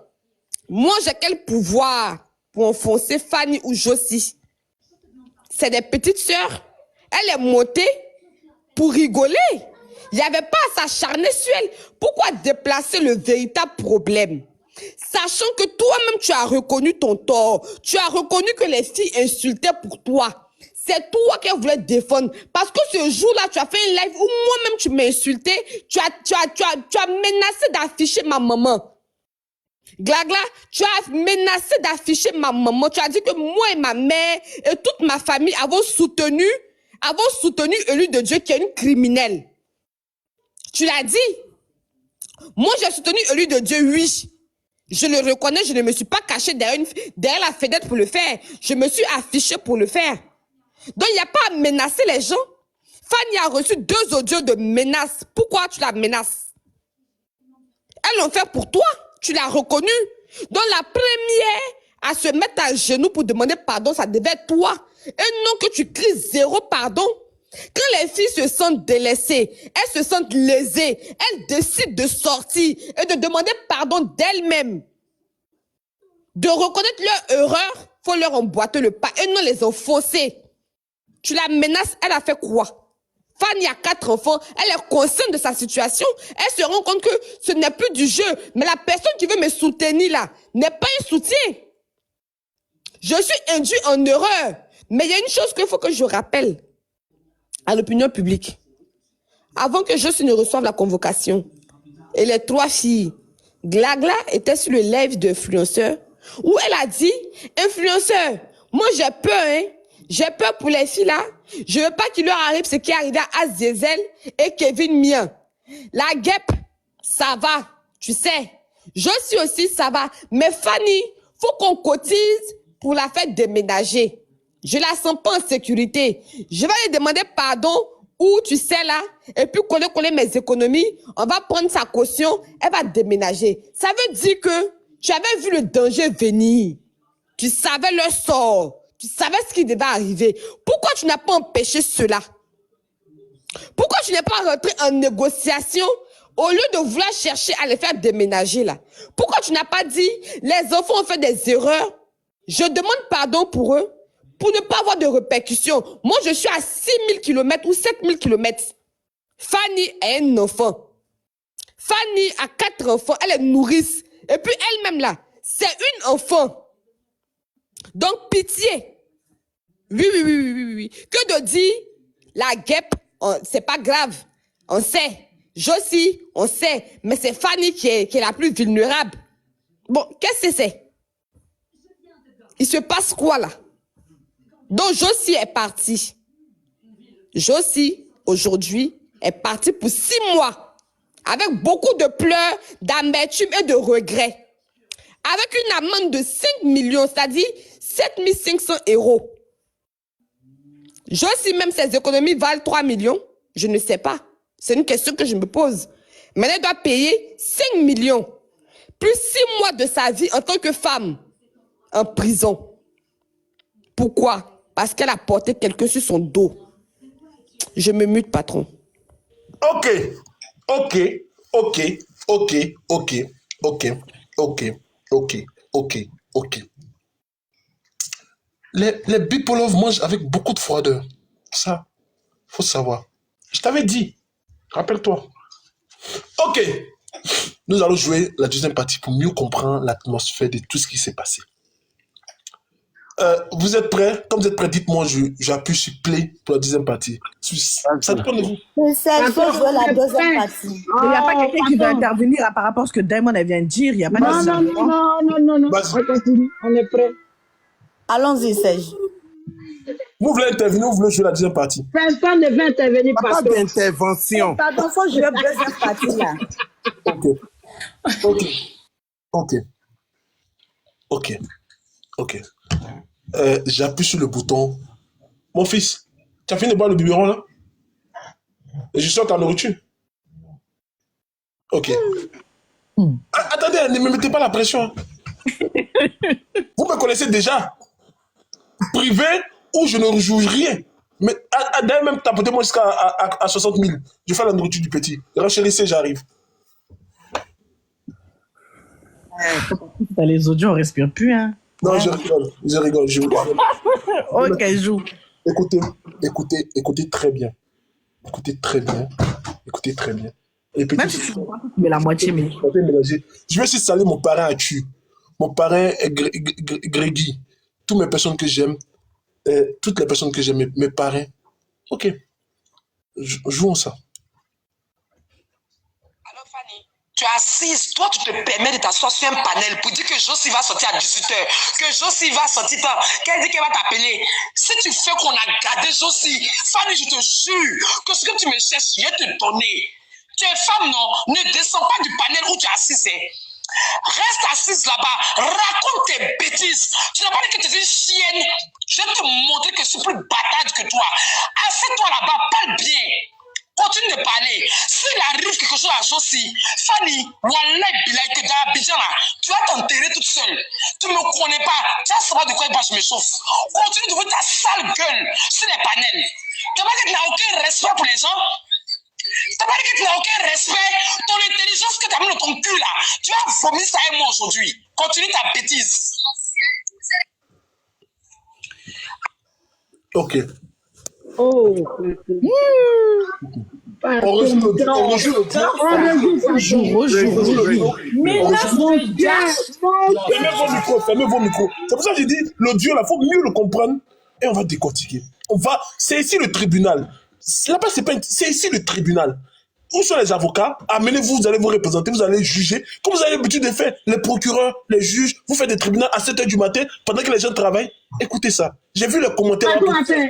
moi j'ai quel pouvoir pour enfoncer Fanny ou Josie? C'est des petites sœurs. Elle est montée pour rigoler. Il n'y avait pas à s'acharner sur elle. Pourquoi déplacer le véritable problème? Sachant que toi-même, tu as reconnu ton tort. Tu as reconnu que les filles insultaient pour toi. C'est toi qui voulais défendre. Parce que ce jour-là, tu as fait un live où moi-même, tu m'as insulté. Tu as menacé d'afficher ma maman. Glagla, tu as menacé d'afficher ma maman. Tu as dit que moi et ma mère et toute ma famille avons soutenu Élu de Dieu qui est une criminelle. Tu l'as dit. Moi, j'ai soutenu Élu de Dieu, oui. Je le reconnais, je ne me suis pas caché derrière la fenêtre pour le faire. Je me suis affiché pour le faire. Donc, il n'y a pas à menacer les gens. Fanny a reçu 2 audios de menaces. Pourquoi tu la menaces? Elles l'ont fait pour toi. Tu l'as reconnu. Donc, la première à se mettre à genoux pour demander pardon, ça devait être toi. Et non que tu cries 0 pardon. Quand les filles se sentent délaissées, elles se sentent lésées, elles décident de sortir et de demander pardon d'elles-mêmes. De reconnaître leur erreur, faut leur emboîter le pas et non les enfoncer. Tu la menaces, elle a fait quoi? Fanny a 4 enfants, elle est consciente de sa situation, elle se rend compte que ce n'est plus du jeu, mais la personne qui veut me soutenir là n'est pas un soutien. Je suis induit en erreur, mais il y a une chose qu'il faut que je rappelle à l'opinion publique. Avant que Josie ne reçoive la convocation, et les 3 filles, Glagla était sur le live d'influenceur où elle a dit, influenceur, moi j'ai peur, hein. J'ai peur pour les filles là. Je veux pas qu'il leur arrive ce qui est arrivé à Azizel et Kevin Mien. La guêpe, ça va, tu sais. Josie aussi, ça va. Mais Fanny, faut qu'on cotise pour la faire déménager. Je la sens pas en sécurité. Je vais lui demander pardon ou tu sais là, et puis coller mes économies, on va prendre sa caution, elle va déménager. Ça veut dire que tu avais vu le danger venir. Tu savais le sort. Tu savais ce qui devait arriver. Pourquoi tu n'as pas empêché cela? Pourquoi tu n'es pas rentré en négociation au lieu de vouloir chercher à les faire déménager là? Pourquoi tu n'as pas dit, les enfants ont fait des erreurs, je demande pardon pour eux, pour ne pas avoir de répercussions. Moi, je suis à 6000 km ou 7000 km. Fanny a un enfant. Fanny a 4 enfants, elle est nourrice. Et puis elle-même là, c'est une enfant. Donc, pitié. Oui. Que de dire, la guêpe, c'est pas grave. On sait. Josie, on sait. Mais c'est Fanny qui est la plus vulnérable. Bon, qu'est-ce que c'est? Il se passe quoi là? Donc, Josie est partie. Josie, aujourd'hui, est partie pour 6 mois. Avec beaucoup de pleurs, d'amertume et de regrets. Avec une amende de 5 millions, c'est-à-dire 7500 €. Josie, même ses économies valent 3 millions. Je ne sais pas. C'est une question que je me pose. Mais elle doit payer 5 millions. Plus 6 mois de sa vie en tant que femme en prison. Pourquoi? Parce qu'elle a porté quelqu'un sur son dos. Je me mute, patron. Ok. Les Big Polof mangent avec beaucoup de froideur. Ça, faut savoir. Je t'avais dit. Rappelle-toi. Ok. Nous allons jouer la deuxième partie pour mieux comprendre l'atmosphère de tout ce qui s'est passé. Vous êtes prêts? Comme vous êtes prêts, dites-moi, j'appuie sur play pour la deuxième partie. Ça dépend de vous. Mais c'est il faut Attends, jouer on la est deuxième prêt. partie. Il n'y a pas quelqu'un qui va Attends. intervenir par rapport à ce que Diamond elle vient de dire. Il n'y a pas Non, non, nécessairement. non. Vas-y. On continue. On est prêt. Allons-y, Serge. Vous voulez intervenir ou vous voulez jouer la deuxième partie? Personne ne veut intervenir Pas par toi. d'intervention. Pardon, faut jouer la deuxième partie là. Ok. J'appuie sur le bouton. Mon fils, tu as fini de boire le biberon là? Et je sors ta nourriture. Ok. Attendez, ne me mettez pas la pression. Hein. Vous me connaissez déjà. Privé ou je ne joue rien. Mais d'ailleurs, même tapotez-moi jusqu'à 60 000. Je fais la nourriture du petit. Rachelissez, j'arrive. Dans les audios, on respire plus, hein. Non, je rigole. Ok, joue. Écoutez très bien. Et petit, Même si tu comprends pas, tu mets la moitié, mais. je vais aussi saluer mon parrain Achu, mon parrain Grégy, toutes les personnes que j'aime, mes parrains. Ok, jouons ça. Alors Fanny, tu es assise, toi tu te permets de t'asseoir sur un panel pour dire que Josie va sortir à 18h, que Josie va sortir tard, qu'elle dit qu'elle va t'appeler. Si tu fais qu'on a gardé Josie, Fanny, je te jure que ce que tu me cherches, je vais te donner. Tu es femme, non? Ne descends pas du panel où tu es assise. Reste assise là-bas, raconte tes bêtises. Tu n'as pas dit que tu es une chienne. Je vais te montrer que je suis plus bâtarde que toi. Assieds-toi là-bas, parle bien. Continue de parler. S'il arrive quelque chose à Josie, Fanny, Wallah Bilay, que dans Abidjan là, tu vas t'enterrer toute seule. Tu ne me connais pas. Tu vas savoir de quoi je me chauffe. Continue d'ouvrir ta sale gueule sur les panels. Tu vois que tu n'as aucun respect pour les gens. T'as pas dit que tu n'as aucun respect. Ton intelligence que tu as mis dans ton cul là, tu vas vomir ça et moi aujourd'hui. Continue ta bêtise. Ok. Oh. On rejoue le duo. Mais là, Fermez vos micros. C'est pour ça que j'ai dit, l'audio, il faut mieux le comprendre et on va décortiquer. C'est ici le tribunal. Là-bas, c'est ici le tribunal. Où sont les avocats? Amenez-vous, vous allez vous représenter, vous allez juger. Comme vous avez l'habitude de faire, les procureurs, les juges, vous faites des tribunaux à 7h du matin pendant que les gens travaillent. Écoutez ça. J'ai vu les commentaires. Attends.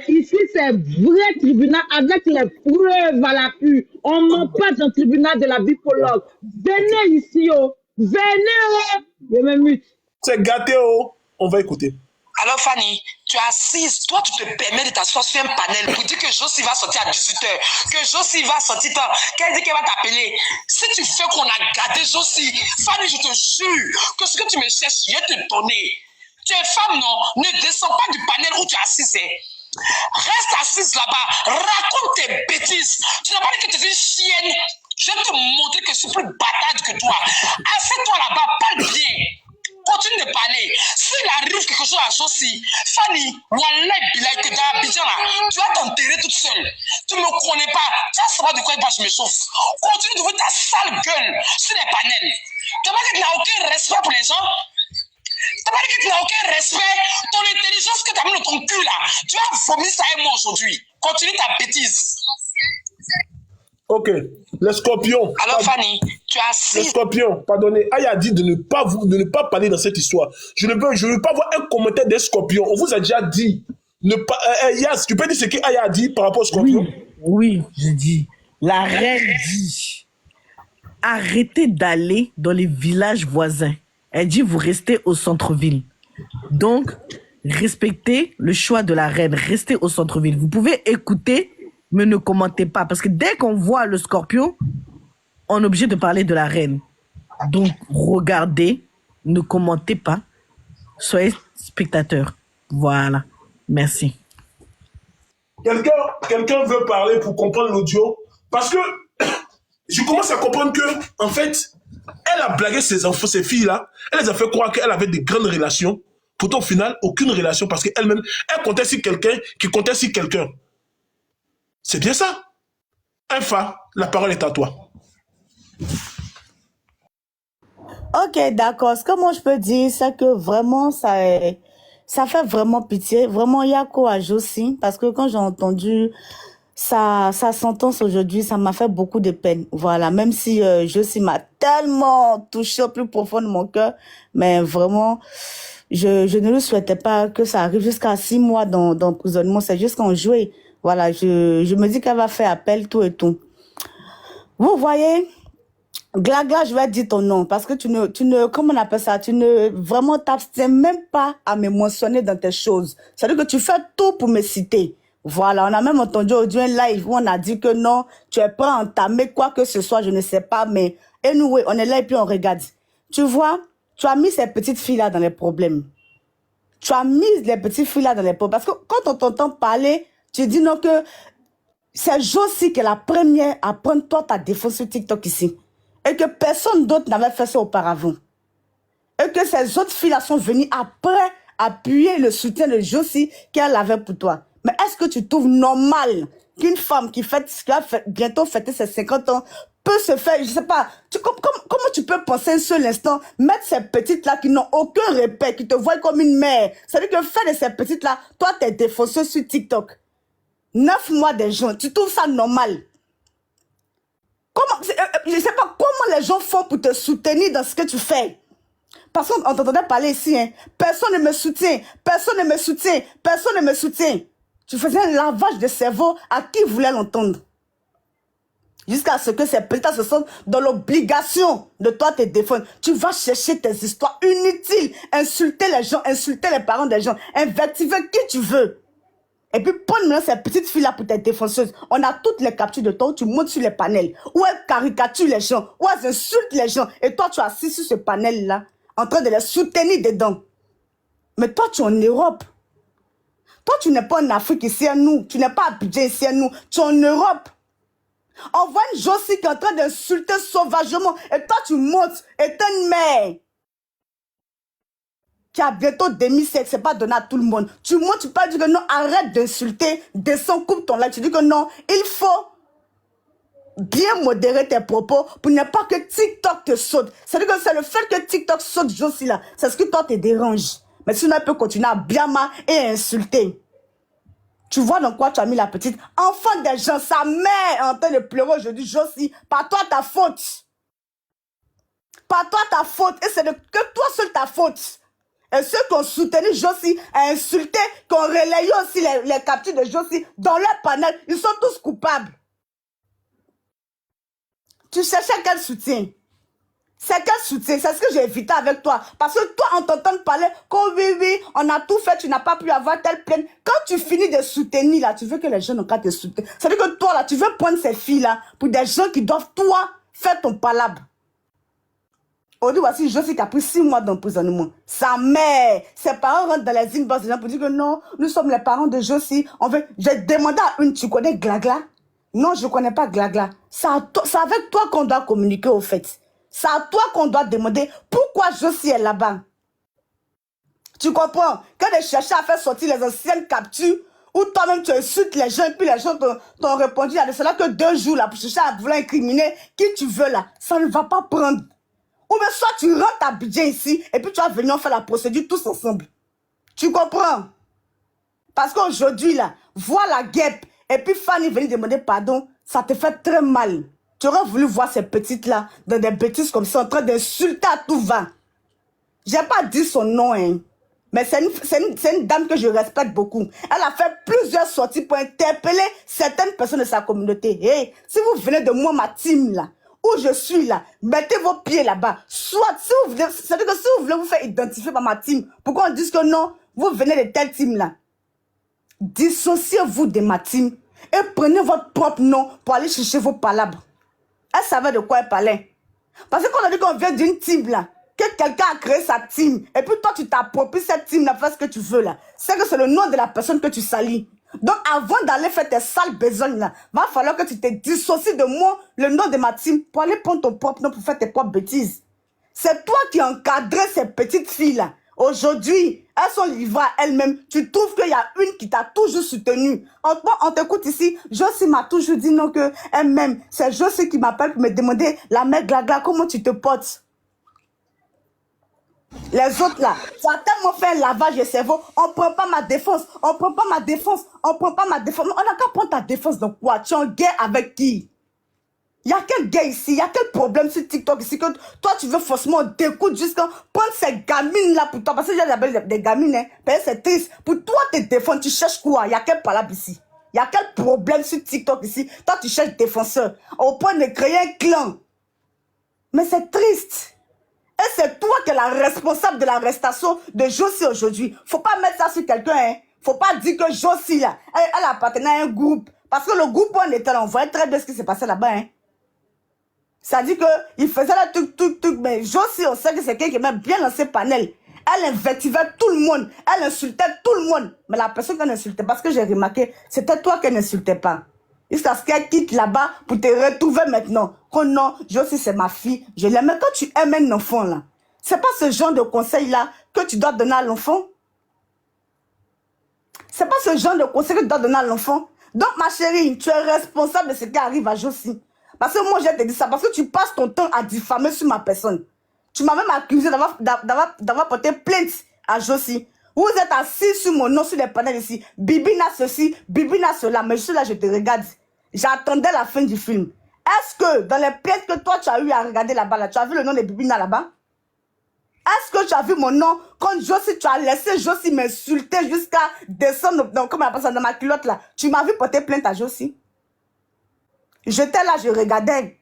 Ici, c'est vrai tribunal avec les preuves à l'appui. On ne ment pas dans le tribunal de la bipologue. Venez ici, oh. Venez, oh. Je me mute. C'est gâté, oh. On va écouter. Alors Fanny, tu es assise, toi tu te permets de t'asseoir sur un panel pour dire que Josie va sortir à 18h, que Josie va sortir tard, qu'elle dit qu'elle va t'appeler. Si tu fais qu'on a gardé Josie, Fanny, je te jure que ce que tu me cherches, je vais te donner. Tu es femme, non? Ne descends pas du panel où tu es assise. Reste assise là-bas, raconte tes bêtises. Tu n'as pas dit que tu es une chienne. Je vais te montrer que je suis plus bâtarde que toi. Assieds-toi là-bas, parle bien. Continue de parler. S'il arrive quelque chose à Josie, Fanny, Wallah Bilay, que dans Abidjan là, tu vas t'enterrer toute seule. Tu ne me connais pas. Tu vas savoir de quoi je me chauffe. Continue d'ouvrir ta sale gueule sur les panels. Tu vois que tu n'as aucun respect pour les gens. Tu vois que tu n'as aucun respect. Ton intelligence que tu as mis dans ton cul là, tu vas vomir ça et moi aujourd'hui. Continue ta bêtise. Ok, les scorpions. Alors Fanny, tu as Les assis. scorpions, pardonnez. Aya a dit de ne pas parler dans cette histoire. Je ne veux pas voir un commentaire des scorpions. On vous a déjà dit. Yas, tu peux dire ce qu'Aya a dit par rapport aux scorpions? Oui, j'ai dit. La reine dit, arrêtez d'aller dans les villages voisins. Elle dit, vous restez au centre-ville. Donc, respectez le choix de la reine. Restez au centre-ville. Vous pouvez écouter, mais ne commentez pas. Parce que dès qu'on voit le scorpion, on est obligé de parler de la reine. Donc, regardez, ne commentez pas. Soyez spectateurs. Voilà. Merci. Quelqu'un veut parler pour comprendre l'audio? Parce que je commence à comprendre que, en fait, elle a blagué ses enfants, ses filles-là. Elle les a fait croire qu'elle avait des grandes relations. Pourtant, au final, aucune relation parce qu'elle-même, elle comptait sur quelqu'un qui comptait sur quelqu'un. C'est bien ça. Infa, la parole est à toi. Ok, d'accord. Ce que moi je peux dire, c'est que vraiment, Ça fait vraiment pitié. Vraiment, il y a quoi à Josie? Parce que quand j'ai entendu sa sentence aujourd'hui, ça m'a fait beaucoup de peine. Voilà, même si Josie m'a tellement touché au plus profond de mon cœur, mais vraiment, je ne lui souhaitais pas que ça arrive jusqu'à 6 mois d'emprisonnement. C'est juste qu'on jouait. Voilà, je me dis qu'elle va faire appel, tout et tout. Vous voyez, Glagla, je vais dire ton nom parce que tu ne, comment on appelle ça, tu ne, vraiment t'abstiens même pas à me mentionner dans tes choses. C'est-à-dire que tu fais tout pour me citer. Voilà, on a même entendu aujourd'hui un live où on a dit que non, tu es prêt à entamer quoi que ce soit, je ne sais pas, mais anyway, on est là et puis on regarde. Tu vois, tu as mis ces petites filles-là dans les problèmes. Tu as mis les petites filles-là dans les problèmes. Parce que quand on t'entend parler, tu dis non que c'est Josie qui est la première à prendre toi ta défense sur TikTok ici. Et que personne d'autre n'avait fait ça auparavant. Et que ces autres filles-là sont venues après appuyer le soutien de Josie qu'elle avait pour toi. Mais est-ce que tu trouves normal qu'une femme qui va bientôt fêter ses 50 ans peut se faire, je sais pas, comment tu peux penser un seul instant, mettre ces petites-là qui n'ont aucun repère, qui te voient comme une mère. C'est-à-dire que faire de ces petites-là, toi t'es défoncé sur TikTok. 9 mois de gens, tu trouves ça normal? Comment, je sais pas comment les gens font pour te soutenir dans ce que tu fais. Parce qu'on t'entendait parler ici, hein. Personne ne me soutient, personne ne me soutient, personne ne me soutient. Tu faisais un lavage de cerveau à qui voulait l'entendre. Jusqu'à ce que ces petits se sentent dans l'obligation de toi te défendre. Tu vas chercher tes histoires inutiles, insulter les gens, insulter les parents des gens, invectiver qui tu veux. Et puis, prendre maintenant ces petites filles-là pour tes défenseuses. On a toutes les captures de toi où tu montes sur les panels, où elles caricaturent les gens, où elles insultent les gens. Et toi, tu es assis sur ce panel-là, en train de les soutenir dedans. Mais toi, tu es en Europe. Toi, tu n'es pas en Afrique ici à nous. Tu n'es pas à Abidjan ici à nous. Tu es en Europe. On voit une Josie qui est en train d'insulter sauvagement. Et toi, tu montes. Et t'es une mère qui a bientôt demi-sexe, c'est pas donné à tout le monde. Tu montes, tu parles, tu dis que non, arrête d'insulter, descends, coupe ton live. Tu dis que non, il faut bien modérer tes propos pour ne pas que TikTok te saute. C'est-à-dire que c'est le fait que TikTok saute Josie là, c'est ce qui toi te dérange. Mais sinon, elle peut continuer à blâmer et à insulter. Tu vois dans quoi tu as mis la petite enfant des gens, sa mère est en train de pleurer aujourd'hui, Josie, pas toi ta faute. Pas toi ta faute, et c'est que toi seul ta faute. Et ceux qui ont soutenu Josie, à insulter, qui ont relayé aussi les captures de Josie dans leur panel, ils sont tous coupables. Tu cherchais quel soutien? C'est quel soutien? C'est ce que j'ai évité avec toi. Parce que toi, on t'entend parler que oui, on a tout fait, tu n'as pas pu avoir telle plainte. Quand tu finis de soutenir, là, tu veux que les gens n'ont qu'à te soutenir. C'est-à-dire que toi, là, tu veux prendre ces filles-là pour des gens qui doivent, toi, faire ton palabre. Aujourd'hui, voici Josie qui a pris 6 mois d'emprisonnement. Sa mère, ses parents rentrent dans les inbox des gens pour dire que non, nous sommes les parents de Josie. J'ai demandé à une, tu connais Glagla? Non, je ne connais pas Glagla. C'est avec toi qu'on doit communiquer au fait. C'est à toi qu'on doit demander pourquoi Josie est là-bas. Tu comprends? Quand elle cherchait à faire sortir les anciennes captures, où toi-même tu insultes les gens, et puis les gens t'ont répondu, c'est là que 2 jours là, pour chercher à vouloir incriminer qui tu veux là, ça ne va pas prendre. Ou bien soit tu rentres à Abidjan ici, et puis tu vas venir faire la procédure tous ensemble. Tu comprends? Parce qu'aujourd'hui là, vois la guêpe, et puis Fanny venir demander pardon, ça te fait très mal. Tu aurais voulu voir ces petites-là dans des bêtises comme ça, en train d'insulter à tout va. J'ai pas dit son nom, hein. Mais c'est une dame que je respecte beaucoup. Elle a fait plusieurs sorties pour interpeller certaines personnes de sa communauté. Hey, si vous venez de moi, ma team là, où je suis là, mettez vos pieds là-bas. Soit, si vous voulez, c'est-à-dire que si vous voulez vous faire identifier par ma team, pourquoi on dit que non, vous venez de telle team là. Dissociez-vous de ma team et prenez votre propre nom pour aller chercher vos palabres. Elle savait de quoi elle parlait. Parce que quand on a dit qu'on vient d'une team là, que quelqu'un a créé sa team, et puis toi tu t'appropries cette team là, fais ce que tu veux là, c'est que c'est le nom de la personne que tu salis. Donc avant d'aller faire tes sales besognes là, va falloir que tu te dissocies de moi, le nom de ma team, pour aller prendre ton propre nom pour faire tes propres bêtises. C'est toi qui as encadré ces petites filles là. Aujourd'hui, elles sont livrées à elles-mêmes. Tu trouves qu'il y a une qui t'a toujours soutenu. On t'écoute ici. Josie m'a toujours dit non que elle-même. C'est Josie qui m'appelle pour me demander, la mère Glagla, comment tu te portes? Les autres là, ça a tellement fait un lavage de cerveau. On prend pas ma défense, on prend pas ma défense, on prend pas ma défense. On n'a qu'à prendre ta défense donc quoi? Tu es en guerre avec qui? Il y a quel gars ici? Il y a quel problème sur TikTok ici que toi tu veux forcément t'écouter jusqu'à prendre ces gamines là pour toi? Parce que j'ai des gamines, hein. Parce que c'est triste. Pour toi te défendre, tu cherches quoi? Il y a quel palabre ici? Il y a quel problème sur TikTok ici? Toi tu cherches défenseur. Au point de créer un clan. Mais c'est triste. Et c'est toi qui es la responsable de l'arrestation de Josie aujourd'hui. Faut pas mettre ça sur quelqu'un, hein. Faut pas dire que Josie là, elle appartenait à un groupe. Parce que le groupe où on était là, on voyait très bien ce qui s'est passé là-bas, hein. Ça dit qu'il faisait la truc, mais Josie, on sait que c'est quelqu'un qui m'a bien lancé panel. Elle invectivait tout le monde. Elle insultait tout le monde. Mais la personne qu'elle insultait, parce que j'ai remarqué, c'était toi qu'elle n'insultait pas. Jusqu'à ce qu'elle quitte là-bas pour te retrouver maintenant. Oh non, Josie, c'est ma fille. Je l'aime. Mais quand tu aimes un enfant, là, c'est pas ce genre de conseil-là que tu dois donner à l'enfant. C'est pas ce genre de conseil que tu dois donner à l'enfant. Donc, ma chérie, tu es responsable de ce qui arrive à Josie. Parce que moi, je te dis ça. Parce que tu passes ton temps à diffamer sur ma personne. Tu m'as même accusé d'avoir porté plainte à Josie. Vous êtes assis sur mon nom, sur les panels ici. Bibina ceci, Bibina cela. Mais je suis là, je te regarde. J'attendais la fin du film. Est-ce que dans les plaintes que toi, tu as eu à regarder là-bas, là, tu as vu le nom de Bibina là-bas? Est-ce que tu as vu mon nom? Quand Josie, tu as laissé Josie m'insulter jusqu'à descendre dans ma culotte là. Tu m'as vu porter plainte à Josie? J'étais là, je regardais.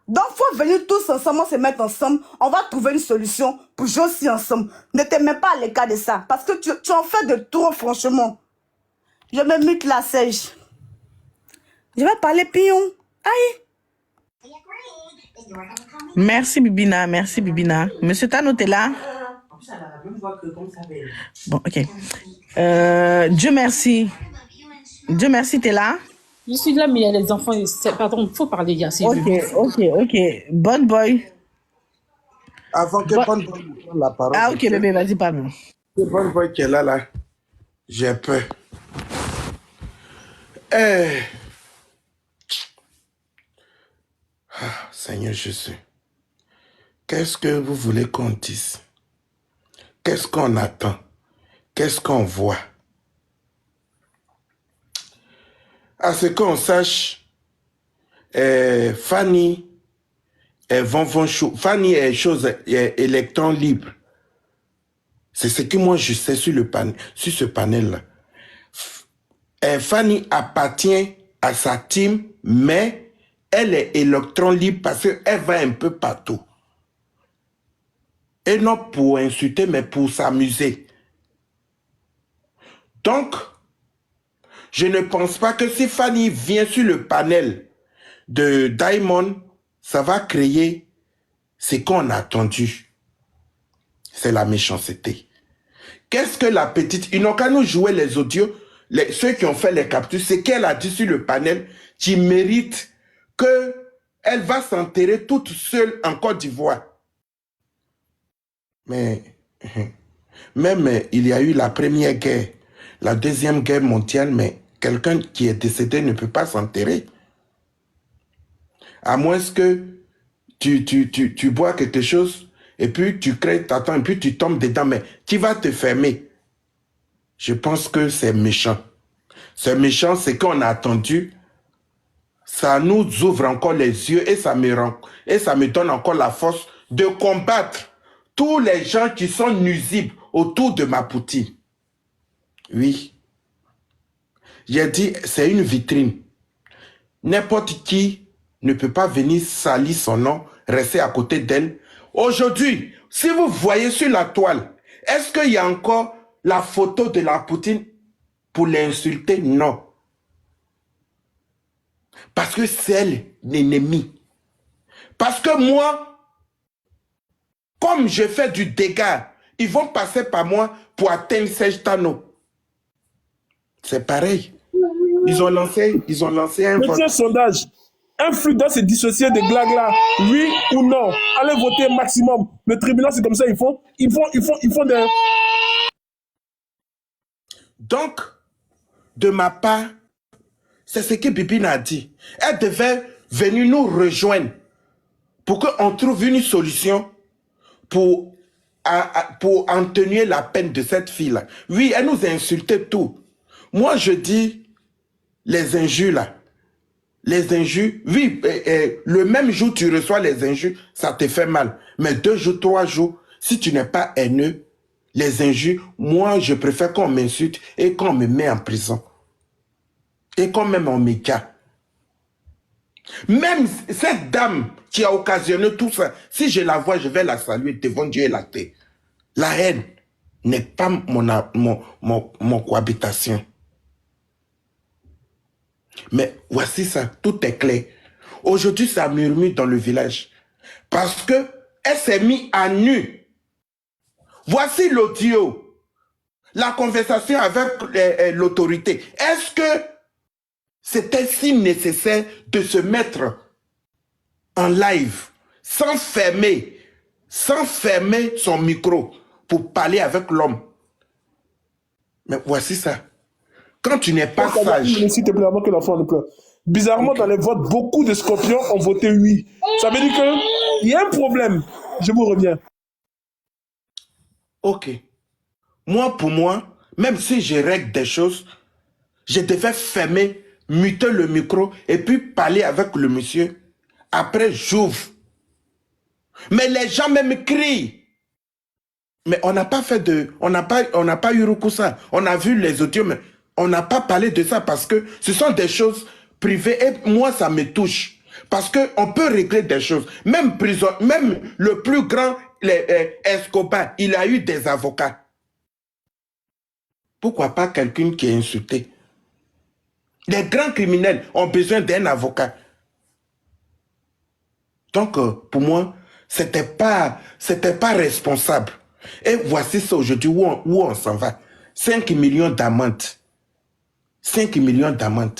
Donc, il faut venir tous ensemble, se mettre ensemble. On va trouver une solution pour Josie ensemble. Ne te mets pas à l'écart de ça. Parce que tu en fais de trop, franchement. Je me mute là, Serge. Je vais parler pion. Aïe. Merci, Bibina. Merci, Bibina. Monsieur Tano, t'es là? Bon, ok. Dieu merci. Dieu merci, t'es là? Je suis là, mais il y a les enfants. Pardon, il faut parler, il y a Ok. Bonne boy. Avant que Bonne Boy prenne la parole. Ah, ok, bébé, vas-y, parle. C'est Bonne Boy qui est là. J'ai peur. Seigneur Jésus, qu'est-ce que vous voulez qu'on dise? Qu'est-ce qu'on attend? Qu'est-ce qu'on voit? À ce qu'on sache, Fanny Fanny est électron libre. C'est ce que moi je sais sur ce panel-là. Fanny appartient à sa team, mais elle est électron libre parce qu'elle va un peu partout. Et non pour insulter, mais pour s'amuser. Donc, je ne pense pas que si Fanny vient sur le panel de Diamond, ça va créer ce qu'on a attendu. C'est la méchanceté. Qu'est-ce que la petite... Ils n'ont qu'à nous jouer les audios, ceux qui ont fait les captures, c'est qu'elle a dit sur le panel qui mérite qu'elle va s'enterrer toute seule en Côte d'Ivoire. Mais même il y a eu la première guerre, la deuxième guerre mondiale, mais quelqu'un qui est décédé ne peut pas s'enterrer. À moins que tu bois quelque chose et puis tu crées ta tente et puis tu tombes dedans, mais tu vas te fermer. Je pense que c'est méchant. C'est méchant, c'est qu'on a attendu. Ça nous ouvre encore les yeux et ça me donne encore la force de combattre tous les gens qui sont nuisibles autour de ma poutine. Oui. J'ai dit, c'est une vitrine. N'importe qui ne peut pas venir salir son nom, rester à côté d'elle. Aujourd'hui, si vous voyez sur la toile, est-ce qu'il y a encore la photo de la poutine pour l'insulter? Non. Parce que c'est elle l'ennemi. Parce que moi, comme je fais du dégât, ils vont passer par moi pour atteindre Serge Tano. C'est pareil. Ils ont lancé un Petit sondage. Un flux doit se dissocier de Glagla, oui ou non? Allez voter maximum. Le tribunal, c'est comme ça, ils font des... Donc, de ma part, c'est ce que Bibine a dit. Elle devait venir nous rejoindre pour qu'on trouve une solution pour pour en tenir la peine de cette fille-là. Oui, elle nous a insulté tout. Moi, je dis, les injures là, les injures, oui, le même jour tu reçois les injures, ça te fait mal. Mais 2 jours, 3 jours, si tu n'es pas haineux, les injures, moi, je préfère qu'on m'insulte et qu'on me met en prison. Et qu'on même en méca. Même cette dame qui a occasionné tout ça, si je la vois, je vais la saluer devant Dieu et la terre. La haine n'est pas mon cohabitation. Mais voici ça, tout est clair. Aujourd'hui, ça murmure dans le village. Parce que elle s'est mise à nu. Voici l'audio. La conversation avec l'autorité. Est-ce que c'était si nécessaire de se mettre en live sans fermer son micro pour parler avec l'homme? Mais voici ça. Quand tu n'es pas sage... S'il te plaît, avant que l'enfant ne pleure. Bizarrement, dans les votes, beaucoup de scorpions ont voté oui. Ça veut dire qu'il y a un problème. Je vous reviens. Ok. Moi, pour moi, même si je règle des choses, je devais fermer, muter le micro et puis parler avec le monsieur. Après, j'ouvre. Mais les gens même crient. Mais on n'a pas fait de... On n'a pas eu recours à ça. On a vu les audios, mais on n'a pas parlé de ça parce que ce sont des choses privées et moi, ça me touche. Parce qu'on peut régler des choses. Même le plus grand Escobar, il a eu des avocats. Pourquoi pas quelqu'un qui est insulté? Les grands criminels ont besoin d'un avocat. Donc, pour moi, c'était pas responsable. Et voici ça aujourd'hui où on s'en va. 5 millions d'amendes. 5 millions d'amendes.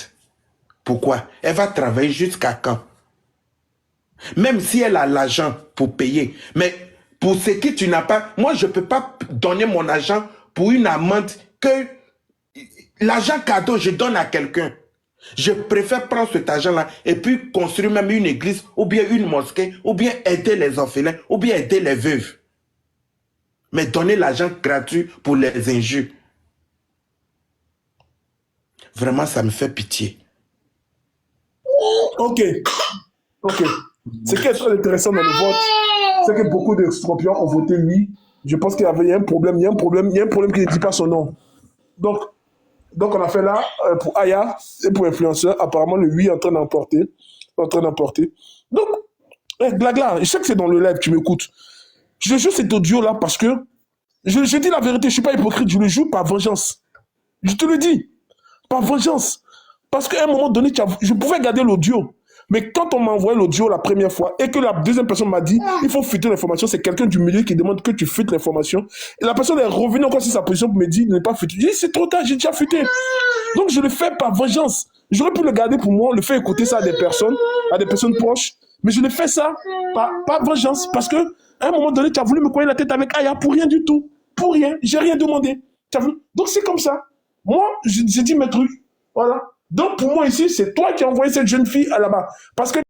Pourquoi? Elle va travailler jusqu'à quand? Même si elle a l'argent pour payer. Mais pour ce que tu n'as pas, moi je ne peux pas donner mon argent pour une amende que l'argent cadeau je donne à quelqu'un. Je préfère prendre cet argent-là et puis construire même une église ou bien une mosquée ou bien aider les orphelins ou bien aider les veuves. Mais donner l'argent gratuit pour les injures. Vraiment, ça me fait pitié. Ok. Ce qui est très intéressant dans le vote, c'est que beaucoup de scorpions ont voté oui. Je pense qu'il y a un problème qui ne dit pas son nom. Donc on a fait là, pour Aya et pour influenceur, apparemment le oui est en train d'emporter. Donc, Glagla, je sais que c'est dans le live, tu m'écoutes. Je joue cet audio-là parce que, je dis la vérité, je ne suis pas hypocrite, je le joue par vengeance. Je te le dis, par vengeance. Parce qu'à un moment donné, je pouvais garder l'audio. Mais quand on m'a envoyé l'audio la première fois et que la deuxième personne m'a dit il faut fuiter l'information, c'est quelqu'un du milieu qui demande que tu fuites l'information. Et la personne est revenue encore sur sa position pour me dire ne pas fuiter. J'ai dit c'est trop tard, j'ai déjà fuité. Donc je le fais par vengeance. J'aurais pu le garder pour moi, le faire écouter ça à des personnes proches. Mais je le fais ça par vengeance. Parce que à un moment donné, tu as voulu me coller la tête avec Aya pour rien du tout. Pour rien. J'ai rien demandé. Donc c'est comme ça. Moi, j'ai dit mes trucs. Voilà. Donc, pour moi, ici, c'est toi qui as envoyé cette jeune fille à là-bas. Parce que